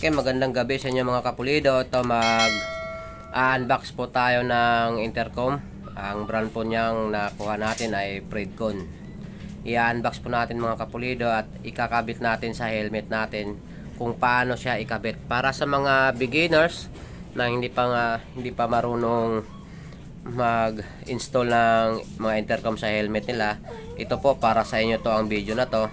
Okay, magandang gabi sa inyo mga kapulido. Ito mag-unbox po tayo ng intercom. Ang brand po niyang nakuha natin ay Fredcon. I-unbox po natin mga kapulido at ikakabit natin sa helmet natin kung paano siya ikabit. Para sa mga beginners na hindi pa marunong mag-install ng mga intercom sa helmet nila, ito po para sa inyo to ang video na to,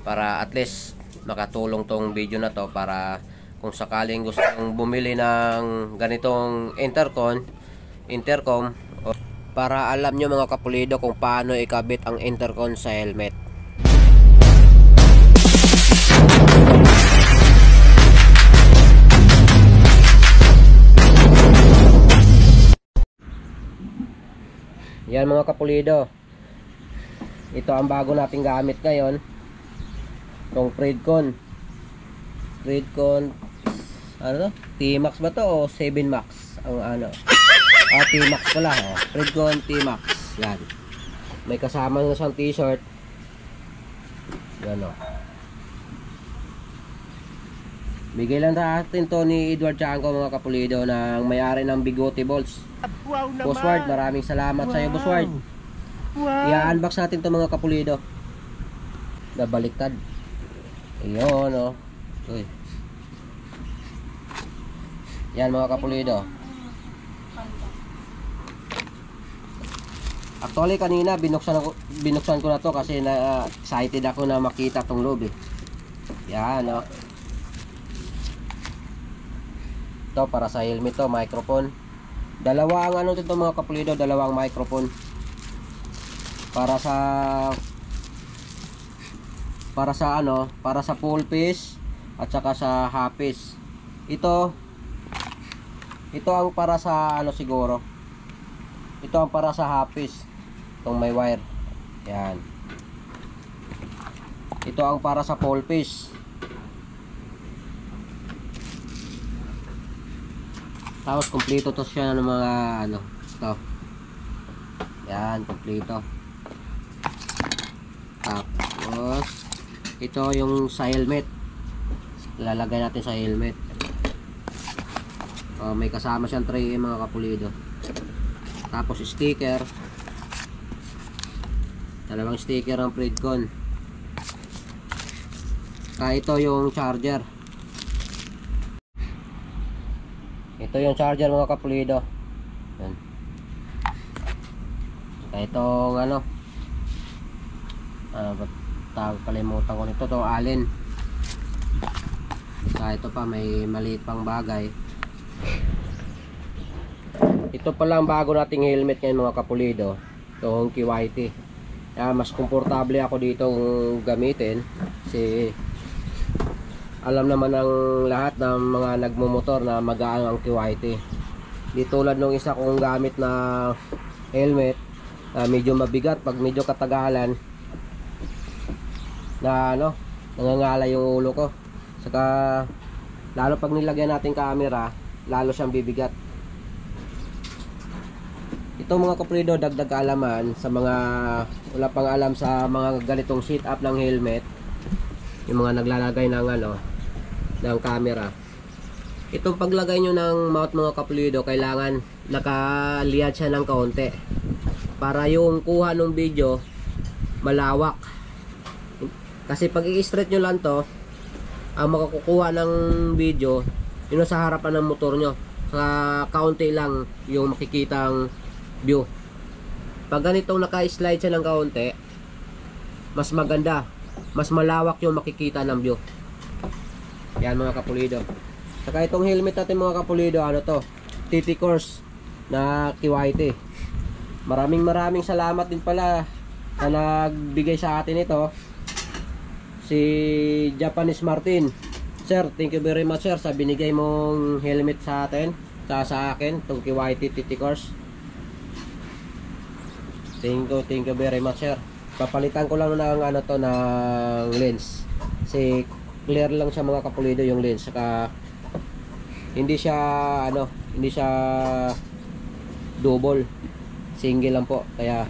para at least makatulong tong video na to para kung sakaling gusto mong bumili ng ganitong intercom, para alam nyo mga kapulido kung paano ikabit ang intercom sa helmet. Yan mga kapulido, ito ang bago nating gamit ngayon, itong Fredcon. Ano to? T-Max ba to o 7Max? Ang ano? T-Max pala. Fredcon T-Max. Yan. May kasama na siyang t-shirt. Yan o. Bigay lang natin to ni Edward Chanko mga kapulido, ng may-ari ng Bigote Balls. Wow, Boss Ward, maraming salamat sa iyo Boss Ward. I-unbox natin to mga kapulido. Nabaliktad. Ayun o. Uy. Yan mga kapulido. Actually kanina binuksan ko na to kasi excited ako na makita tong loob eh. Yan o. Ito para sa helmet to, microphone. Dalawa ang ano dito mga kapulido, dalawang microphone. Para sa full face at saka sa half face. Ito ang para sa ano siguro. Ito ang para sa half face. Itong may wire. Yan. Ito ang para sa full face. Tapos kompleto to siya ng mga ano, ito. Yan, kompleto. Tapos ito yung sa helmet. Lalagay natin sa helmet. May kasama siyang tray mga kapulido. Tapos sticker. Dalawang sticker ng Fredcon. Ito yung charger. Ito yung charger mga kapulido. Yan. Itong ano, kalimutan ko nito, to allen. Ito pa may maliit pang bagay. Ito pa lang bago nating helmet ngayon mga kapulido, itong KYT. Mas komportable ako dito gamitin kasi alam naman ng lahat ng mga nagmumotor na magaan ang KYT. Di tulad nung isa kong gamit na helmet medyo mabigat, pag medyo katagalan na ano, nangangala yung ulo ko. Saka lalo pag nilagyan natin camera, lalo siyang bibigat. Ito mga kapulido, dagdag kaalaman sa mga wala pang alam sa mga ganitong sit up ng helmet, yung mga naglalagay ng ano, ng camera. Itong paglagay nyo ng mount mga kapulido, kailangan nakaliyad siya ng kaunti para yung kuha ng video malawak. Kasi pag i-straight nyo lang to, ang makakukuha ng video yun sa harapan ng motor nyo, sa kaunti lang yung makikitang view. Pag ganitong naka-slide siya ng kaunti, mas maganda, mas malawak yung makikita ng view. Yan mga kapulido. Saka itong helmet natin mga kapulido, ano to, TT Course na KYT. Maraming salamat din pala na nagbigay sa atin ito, si Japanese Martin. Sir, thank you very much sir sa binigay mong helmet sa atin, sa akin, itong KYT TT Course. Thank you very much sir. Papalitan ko lang ng ano to, ng lens. Kasi clear lang siya mga kapulido yung lens. Saka hindi siya ano, hindi siya double. Single lang po. Kaya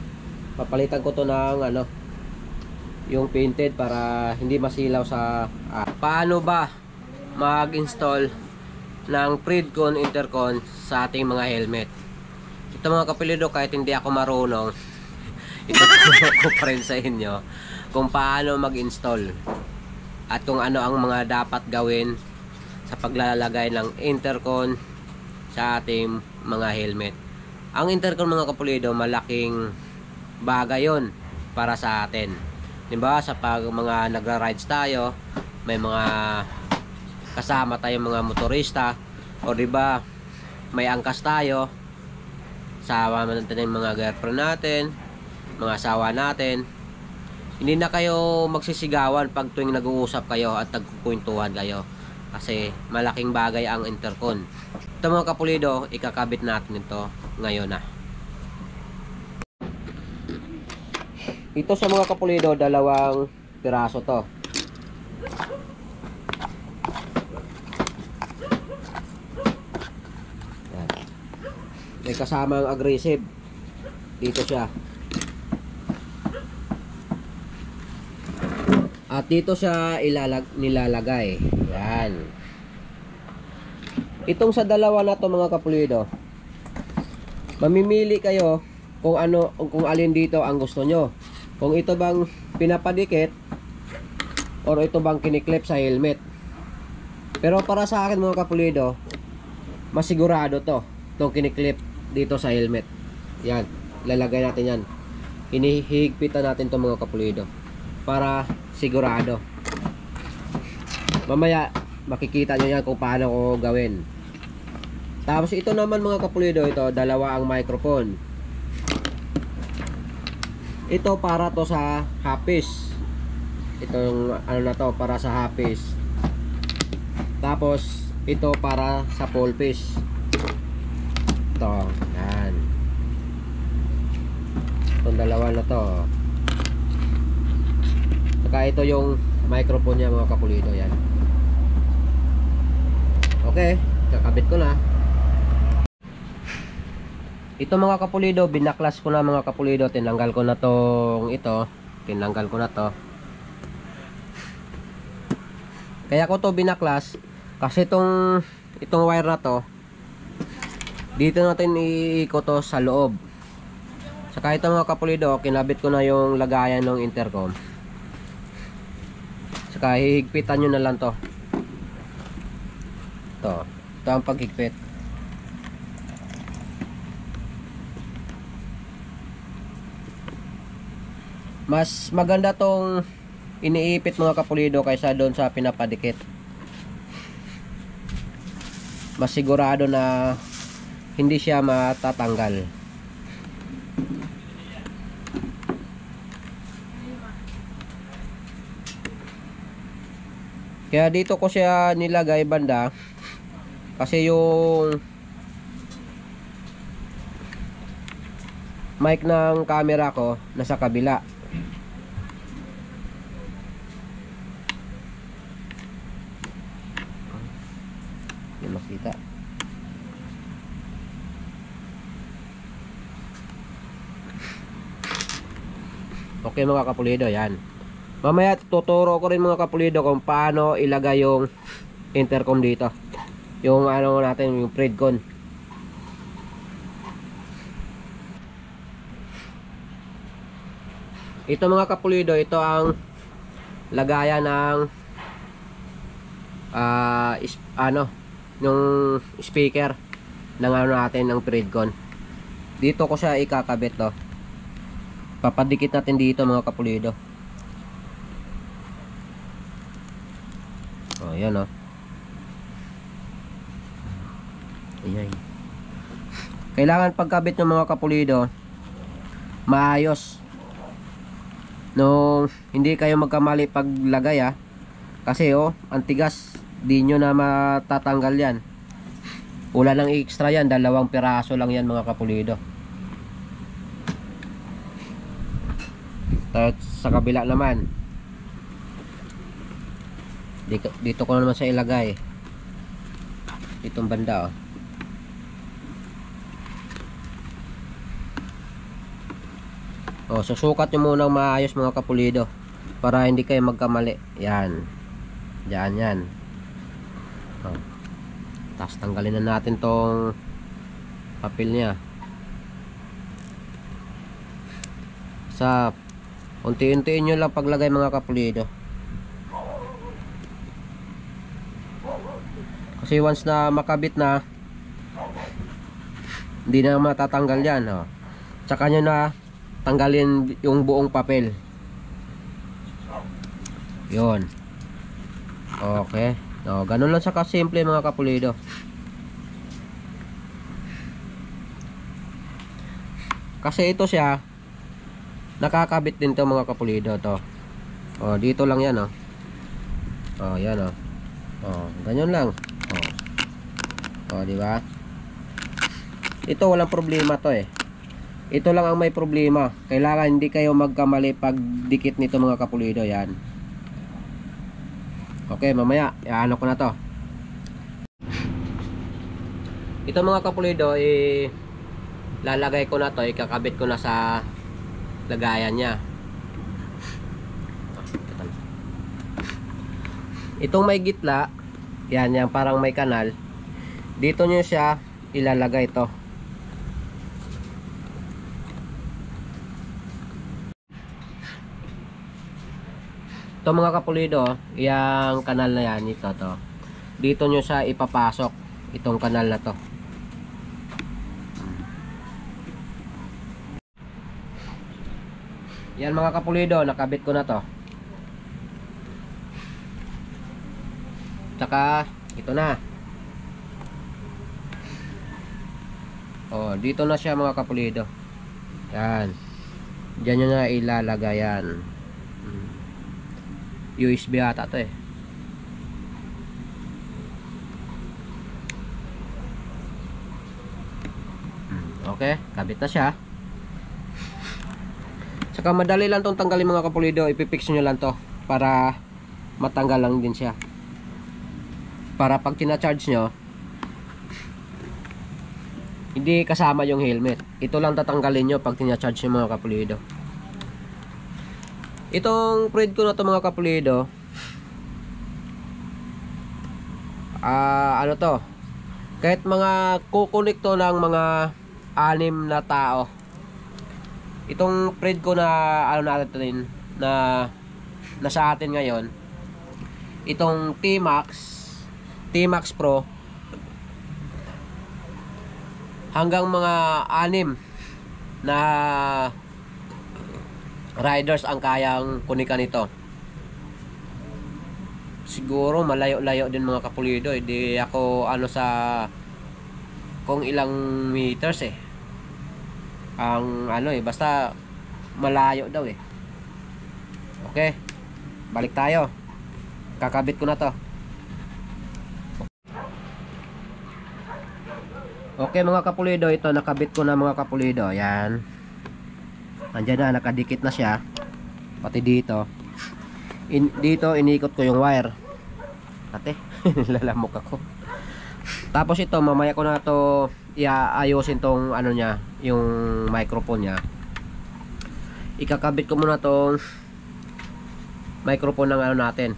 papalitan ko to ng ano, yung painted para hindi masilaw sa paano ba mag-install ng Predcon intercon sa ating mga helmet. Ito mga kapulido, kahit hindi ako marunong, ituturo ko pa rin sa inyo kung paano mag-install at kung ano ang mga dapat gawin sa paglalagay ng intercon sa ating mga helmet. Ang intercon mga kapulido, malaking bagay yon para sa atin. Diba, sa pag mga nagra-rides tayo, may mga kasama tayong mga motorista, o diba may angkas tayo, sama natin yung mga girlfriend natin, mga asawa natin, hindi na kayo magsisigawan pag tuwing nag-uusap kayo at nagkukwentuhan kayo, kasi malaking bagay ang intercon. Ito mga kapulido, ikakabit natin ito ngayon na. Ito sa mga kapulido, dalawang piraso to. Yan. May kasamang aggressive. Dito siya. At dito siya nilalagay. Yan. Itong sa dalawa na to mga kapulido, mamimili kayo kung ano, kung alin dito ang gusto nyo. Kung ito bang pinapadikit or ito bang kiniklip sa helmet. Pero para sa akin mga kapulido, masigurado to, itong kiniklip dito sa helmet. Yan, lalagay natin yan. Hinihigpitan natin to mga kapulido para sigurado. Mamaya makikita nyo yan kung paano ko gawin. Tapos ito naman mga kapulido, ito dalawa ang microphone. Ito para to sa hapis. Itong ano na to, para sa hapis. Tapos ito para sa pole-fish. Ito, yan. Itong dalawa na to. Saka ito yung microphone niya mga kapulido, yan. Okay, kakabit ko na. Ito mga kapulido, binaklas ko na mga kapulido. Tinanggal ko na tong ito. Tinanggal ko na to. Kaya ko to binaklas kasi itong wire na to, dito natin iikot to sa loob. Saka ito mga kapulido, kinabit ko na yung lagayan ng intercom. Saka hihigpitan nyo na lang to. Ito ang paghigpit. Mas maganda tong iniipit mga kapulido kaysa doon sa pinapadikit. Mas sigurado na hindi siya matatanggal. Kaya dito ko siya nilagay banda kasi yung mic ng camera ko nasa kabila. Makita. Okay mga kapulido, yan. Mamaya tuturo ko rin mga kapulido kung paano ilagay yung intercom dito. Yung ano natin, yung Predcon. Ito mga kapulido, ito ang lagayan ng yung speaker ng ano natin, ng Predcon. Dito ko siya ikakabit to. Papadikit natin dito mga kapulido. Oh, yan oh. Ayan. Kailangan pagkabit ng mga kapulido maayos. No, hindi kayo magkamali paglagay kasi oh, ang tigas. Di nyo na matatanggal yan. Wala nang extra yan, 2 piraso lang yan mga kapulido. Sa kabila naman, dito ko naman sa ilagay itong banda susukat nyo muna maayos mga kapulido para hindi kayo magkamali. Yan, dyan yan. Oh. Tapos tanggalin na natin tong papel niya. Sa unti-untiin nyo lang paglagay mga kapulido. Kasi once na makabit na, hindi na matatanggal yan. Oh. Tsaka nyo na tanggalin yung buong papel. Yun. Okay. No, ganun lang sa kasimple mga kapulido. Kasi ito siya, nakakabit din to mga kapulido to. Oh, dito lang yan oh. Oh, yan oh. Oh, ganyan lang. Oh. Oh, di ba? Ito walang problema to eh. Ito lang ang may problema. Kailangan hindi kayo magkamali pag dikit nito mga kapulido, yan. Okay, mamaya ano ko na to. Ito mga kapulido, lalagay ko na to, ikakabit ko na sa lagayan niya. Itong may gitla, yan parang may kanal. Dito nyo siya ilalagay to. Ito mga kapulido, yung kanal na yan, ito to. Dito nyo siya ipapasok, itong kanal na to. Yan mga kapulido, nakabit ko na to. Tsaka ito na. Oh, dito na siya mga kapulido. Yan. Diyan nyo na ilalagay yan. USB ata to eh. Okay, kabit na siya. Saka madali lang tong tanggalin mga kapulido. Ipipix nyo lang to para matanggal lang din siya. Para pag tina-charge nyo, hindi kasama yung helmet. Ito lang tatanggalin nyo pag tina-charge nyo mga kapulido. Itong thread ko na to mga kapulido, ano to, kahit mga kukonekto ng mga 6 na tao, itong thread ko na ano natin na sa atin ngayon, itong T-Max Pro, hanggang mga 6 na riders ang kayang kunikan ito. Siguro malayo-layo din mga kapulido. Hindi ako ano sa kung ilang meters eh. Ang ano eh, basta malayo daw eh. Okay. Balik tayo. Kakabit ko na to. Okay mga kapulido, ito nakabit ko na mga kapulido. Yan. Andiyan na, nakadikit na siya. Pati dito. Dito inikot ko yung wire. Ate, lalamok ako. Tapos ito, mamaya ko na to iaayusin tong ano niya, yung microphone niya. Ikakabit ko muna tong microphone ng ano natin.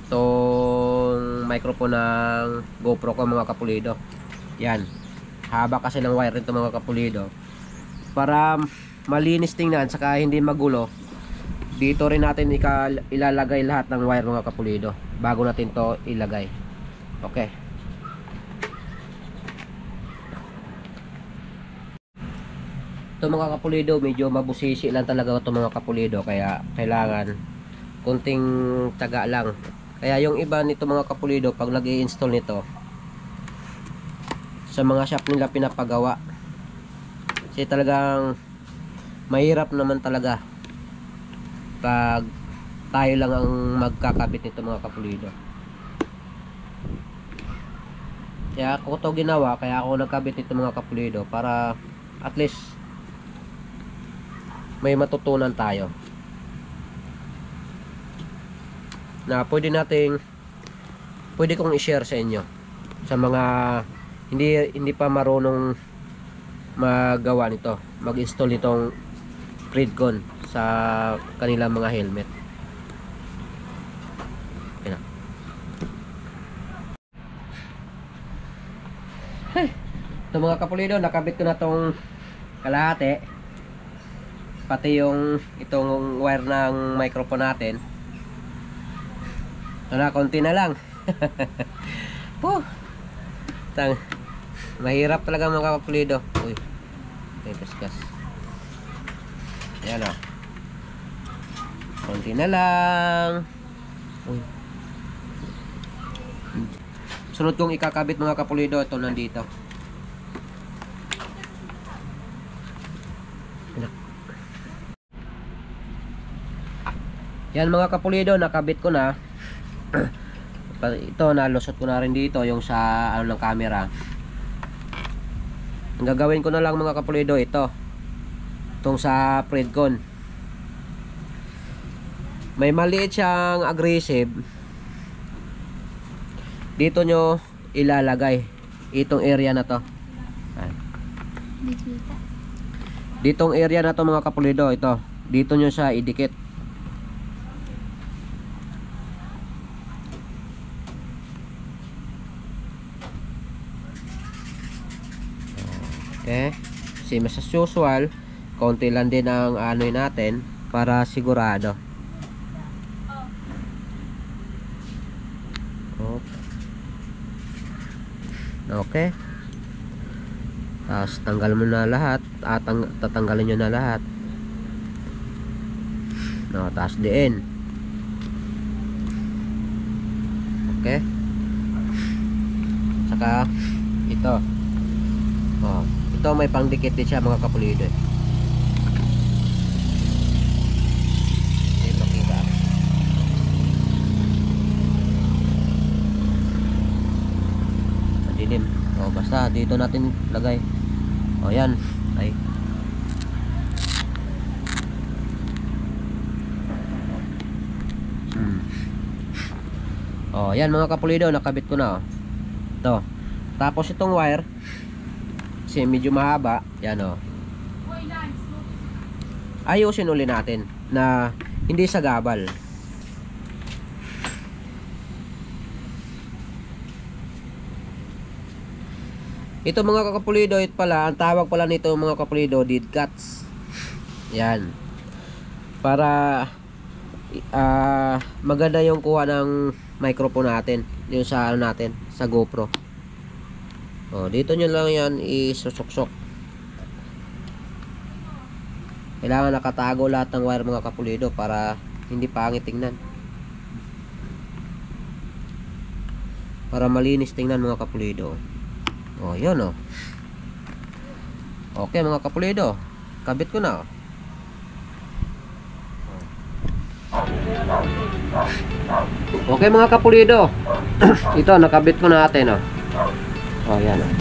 Tong microphone ng GoPro ko mga kapulido. Yan. Haba kasi ng wire nito mga kapulido. Para malinis tingnan, saka hindi magulo, dito rin natin ilalagay lahat ng wire mga kapulido bago natin to ilagay. Okay. Ito mga kapulido, medyo mabusisi lang talaga ito mga kapulido, kaya kailangan kunting taga lang. Kaya yung iba nito mga kapulido, pag nag-i-install nito sa mga shop nila pinapagawa, kasi talagang mahirap naman talaga pag tayo lang ang magkakabit nito mga kapulido. Kaya ako to ginawa, kaya ako nagkabit nito mga kapulido, para at least may matutunan tayo na pwede kong i-share sa inyo, sa mga hindi pa marunong magawa nito, mag-install nitong Threadcon sa kanilang mga helmet. Ito mga kapulido, nakabit ko na tong kalahati. Pati yung itong wire ng microphone natin. Ito na, konti na lang. Mahirap talaga mga kapulido. Uy, kaskas. Ayan o. Konti na lang. Uy. Sunod kong ikakabit mga kapulido, ito nandito. Yan mga kapulido, nakabit ko na. Ito, nalusot ko na rin dito yung sa ano ng camera. Ang gagawin ko na lang mga kapulido, ito. Itong sa Predcon. May maliit siyang aggressive. Dito nyo ilalagay itong area na to. Ditong area na to mga kapulido, ito. Dito nyo siya idikit. Okay. Same as usual, konti lang din ang anoy natin para sigurado. Okay. Tapos tanggal mo na lahat, tatanggalin nyo na lahat. No, tapos diin. Okay. Saka ito. Oh, ito may pangdikit din siya mga kapulido. Ito kita. Madilim. Oh, basta dito natin lagay. Oh, yan. Ay. Oh, yan mga kapulido, nakabit ko na. Oh. Ito. Tapos itong wire, kasi medyo mahaba, yan oh. Ayusin uli natin na hindi sa gabal. Ito mga kapulido, ito pala, ang tawag pala nito mga kapulido, dead cuts. Yan. Para maganda yung kuha ng microphone natin, yung sa ano natin, sa GoPro. Oh, dito nyo lang yan isusuksok. Kailangan nakatago lahat ng wire mga kapulido para hindi pangit tingnan. Para malinis tingnan mga kapulido. Oh, yun oh. Okay mga kapulido, kabit ko na oh. Okay mga kapulido. Ito nakabit ko natin oh. Oh, yan oh.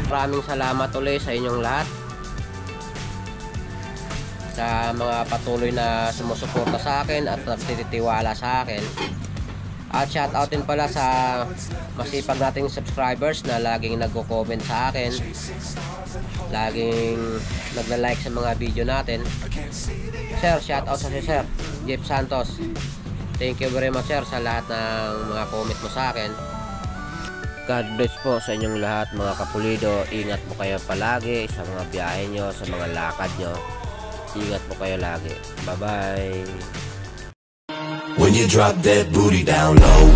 Maraming salamat ulit sa inyong lahat, sa mga patuloy na sumusuporta sa akin at nagtitiwala sa akin. At shoutout din pala sa masipag nating subscribers na laging nagko-comment sa akin, laging nagla-like sa mga video natin. Sir, shoutout sa Sir Jeff Santos. Thank you very much sir sa lahat ng mga comment mo sa akin. God bless po sa inyong lahat mga kapulido. Ingat po kayo palagi sa mga biyahe nyo, sa mga lakad nyo. Ingat po kayo lagi. Bye bye. When you drop that booty down low.